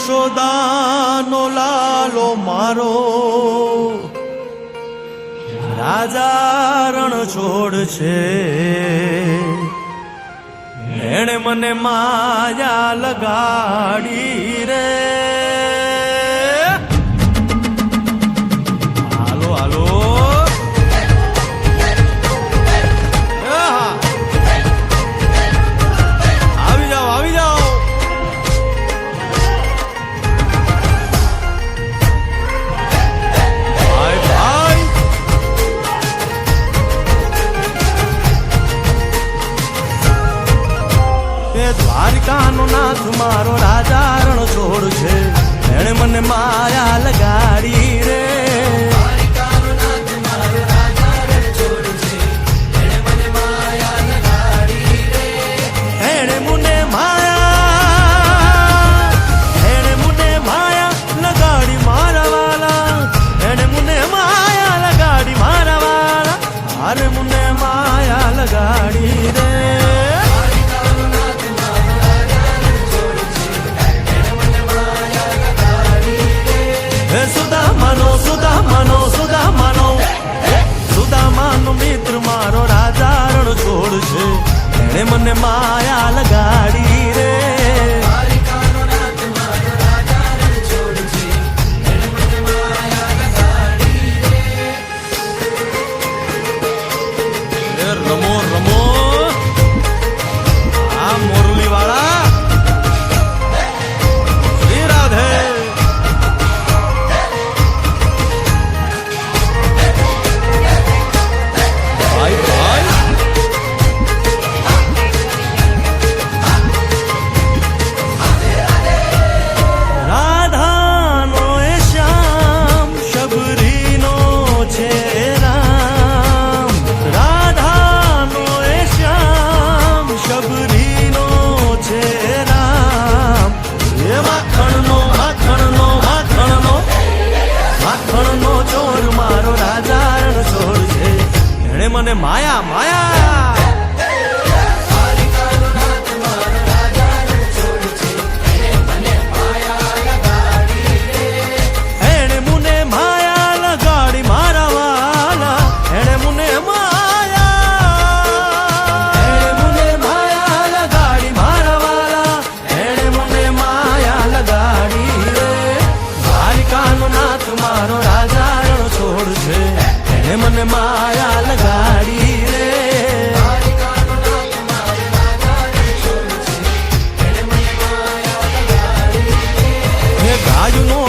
યશોદાનો લાલો મારો રાજા રણ છોડ છે. એણે મને માયા લગાડી રે. હાલો હાલો આવી જાઓ આવી જાઓ. ભાઈ ભાઈ એ દ્વારિકાનો નાથ મારો રાજા રણ છોડ છે. એણે મને માયા લગાડી રે. એણે મને માયા લગાડી મારા વાલા. એણે મને માયા લગાડી મારા વાલા. અરે મને માયા લગાડી રે. સુદામાનો મિત્ર મારો રાજા રણ છોડ છે. એણે મને માયા લગાડી રે. રમો રમો આ મોરલી વાળા શ્રી રાધે. મને માયા માયા એણે મને માયા લગાડી મારા વાલા. એણે મને માયા લગાડી મારા વાલા. એણે મને માયા લગાડી રે. દ્વારિકાનો નાથ મારો રાજા રણ છોડ છે. એણે મને માયા લગાડી રે. ગાયનો